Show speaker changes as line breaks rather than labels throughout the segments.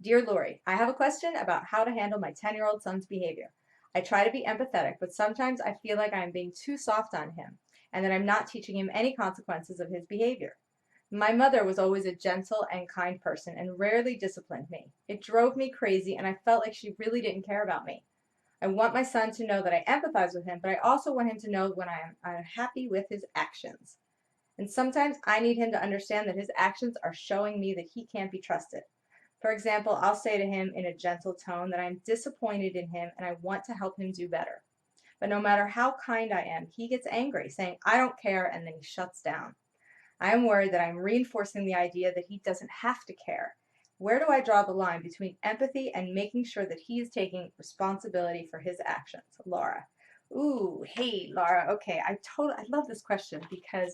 Dear Lori, I have a question about how to handle my 10-year-old son's behavior. I try to be empathetic, but sometimes I feel like I am being too soft on him and that I'm not teaching him any consequences of his behavior. My mother was always a gentle and kind person and rarely disciplined me. It drove me crazy and I felt like she really didn't care about me. I want my son to know that I empathize with him, but I also want him to know when I am unhappy with his actions. And sometimes I need him to understand that his actions are showing me that he can't be trusted. For example, I'll say to him in a gentle tone that I'm disappointed in him and I want to help him do better. But no matter how kind I am, he gets angry, saying, I don't care, and then he shuts down. I am worried that I'm reinforcing the idea that he doesn't have to care. Where do I draw the line between empathy and making sure that he is taking responsibility for his actions? Laura. Ooh, hey, Laura. Okay, I love this question because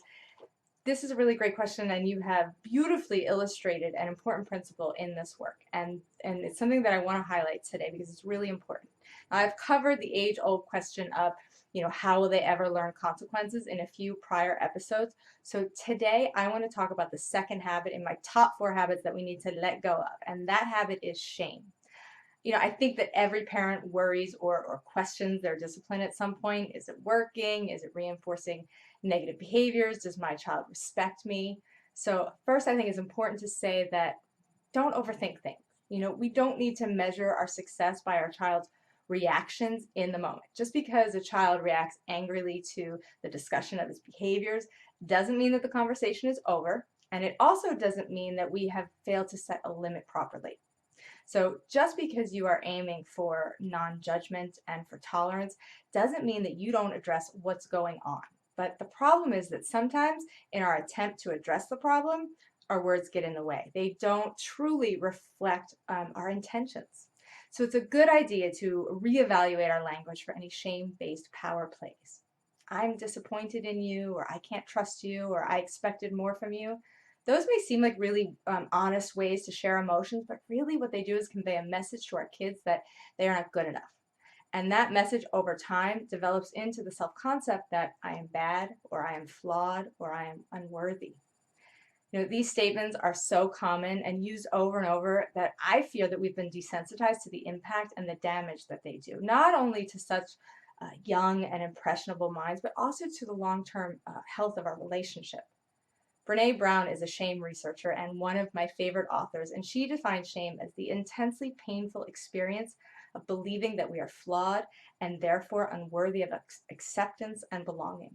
this is a really great question, and you have beautifully illustrated an important principle in this work, and it's something that I want to highlight today because it's really important. Now, I've covered the age-old question of, how will they ever learn consequences in a few prior episodes. So today I want to talk about the second habit in my top 4 habits that we need to let go of, and that habit is shame. I think that every parent worries or questions their discipline at some point. Is it working? Is it reinforcing negative behaviors? Does my child respect me? So first, I think it's important to say that don't overthink things. We don't need to measure our success by our child's reactions in the moment. Just because a child reacts angrily to the discussion of his behaviors doesn't mean that the conversation is over, and it also doesn't mean that we have failed to set a limit properly. So just because you are aiming for non-judgment and for tolerance doesn't mean that you don't address what's going on. But the problem is that sometimes in our attempt to address the problem, our words get in the way. They don't truly reflect our intentions. So it's a good idea to reevaluate our language for any shame-based power plays. I'm disappointed in you, or I can't trust you, or I expected more from you. Those may seem like really honest ways to share emotions, but really what they do is convey a message to our kids that they are not good enough. And that message over time develops into the self-concept that I am bad, or I am flawed, or I am unworthy. These statements are so common and used over and over that I fear that we've been desensitized to the impact and the damage that they do, not only to such young and impressionable minds, but also to the long-term health of our relationship. Brene Brown is a shame researcher and one of my favorite authors, and she defines shame as the intensely painful experience of believing that we are flawed and therefore unworthy of acceptance and belonging.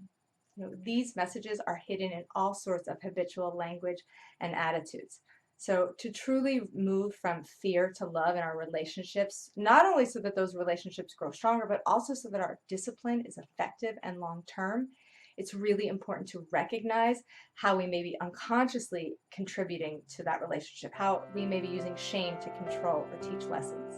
These messages are hidden in all sorts of habitual language and attitudes. So to truly move from fear to love in our relationships, not only so that those relationships grow stronger, but also so that our discipline is effective and long-term, it's really important to recognize how we may be unconsciously contributing to that relationship, how we may be using shame to control or teach lessons.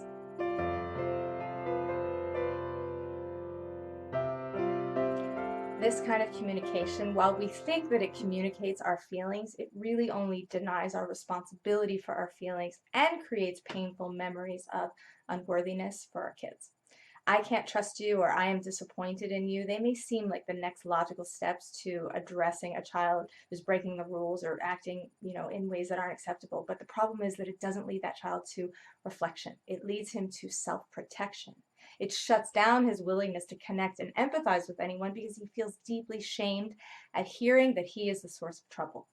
This kind of communication, while we think that it communicates our feelings, it really only denies our responsibility for our feelings and creates painful memories of unworthiness for our kids. I can't trust you, or I am disappointed in you. They may seem like the next logical steps to addressing a child who's breaking the rules or acting, in ways that aren't acceptable. But the problem is that it doesn't lead that child to reflection. It leads him to self-protection. It shuts down his willingness to connect and empathize with anyone because he feels deeply shamed at hearing that he is the source of trouble.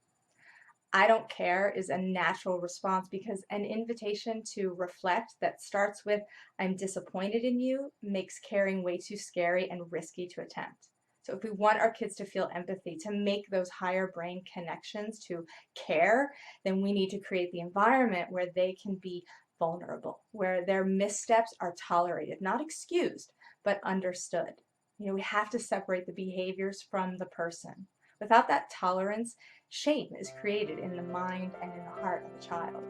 I don't care is a natural response because an invitation to reflect that starts with I'm disappointed in you makes caring way too scary and risky to attempt. So if we want our kids to feel empathy, to make those higher brain connections to care, then we need to create the environment where they can be vulnerable, where their missteps are tolerated, not excused, but understood. We have to separate the behaviors from the person. Without that tolerance, shame is created in the mind and in the heart of the child.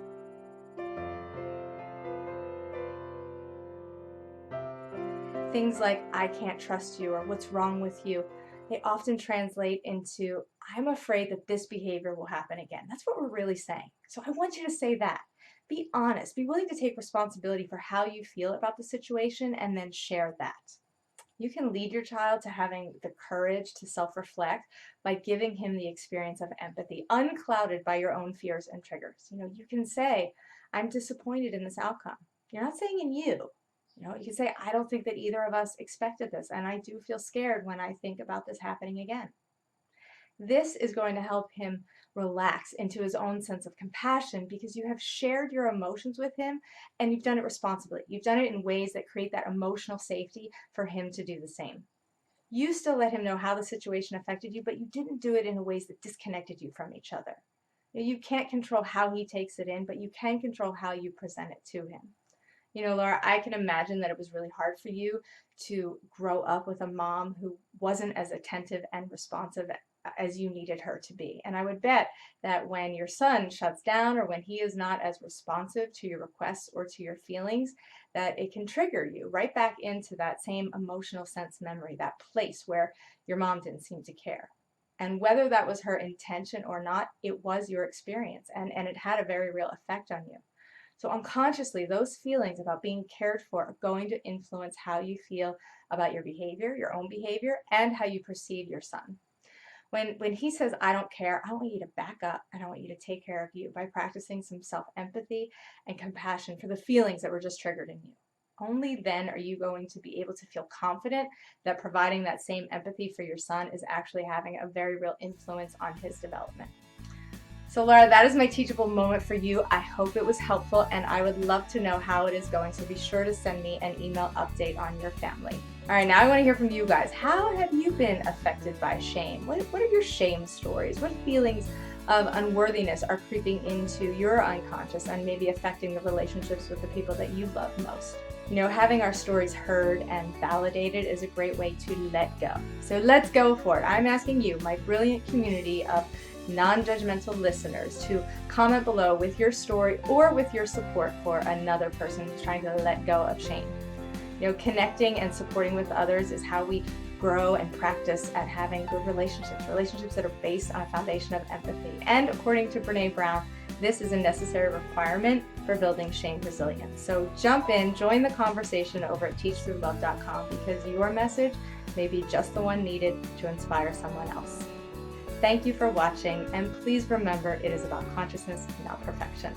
Things like, I can't trust you, or what's wrong with you, they often translate into, I'm afraid that this behavior will happen again. That's what we're really saying. So I want you to say that. Be honest. Be willing to take responsibility for how you feel about the situation and then share that. You can lead your child to having the courage to self-reflect by giving him the experience of empathy, unclouded by your own fears and triggers. You can say, I'm disappointed in this outcome. You're not saying in you. You can say, I don't think that either of us expected this, and I do feel scared when I think about this happening again. This is going to help him relax into his own sense of compassion because you have shared your emotions with him and you've done it responsibly. You've done it in ways that create that emotional safety for him to do the same. You still let him know how the situation affected you, but you didn't do it in ways that disconnected you from each other. You can't control how he takes it in, but you can control how you present it to him. Laura, I can imagine that it was really hard for you to grow up with a mom who wasn't as attentive and responsive as you needed her to be. And I would bet that when your son shuts down or when he is not as responsive to your requests or to your feelings, that it can trigger you right back into that same emotional sense memory, that place where your mom didn't seem to care. And whether that was her intention or not, it was your experience and it had a very real effect on you. So unconsciously, those feelings about being cared for are going to influence how you feel about your behavior, your own behavior, and how you perceive your son. When he says, I don't care, I want you to back up and I want you to take care of you by practicing some self-empathy and compassion for the feelings that were just triggered in you. Only then are you going to be able to feel confident that providing that same empathy for your son is actually having a very real influence on his development. So Laura, that is my teachable moment for you. I hope it was helpful and I would love to know how it is going. So be sure to send me an email update on your family. All right, now I want to hear from you guys. How have you been affected by shame? What are your shame stories? What feelings of unworthiness are creeping into your unconscious and maybe affecting the relationships with the people that you love most? Having our stories heard and validated is a great way to let go. So let's go for it. I'm asking you, my brilliant community of non-judgmental listeners, to comment below with your story or with your support for another person who's trying to let go of shame. Connecting and supporting with others is how we grow and practice at having good relationships that are based on a foundation of empathy. And according to Brene Brown, this is a necessary requirement for building shame resilience. So jump in, join the conversation over at teachthroughlove.com because your message may be just the one needed to inspire someone else. Thank you for watching, and please remember it is about consciousness, not perfection.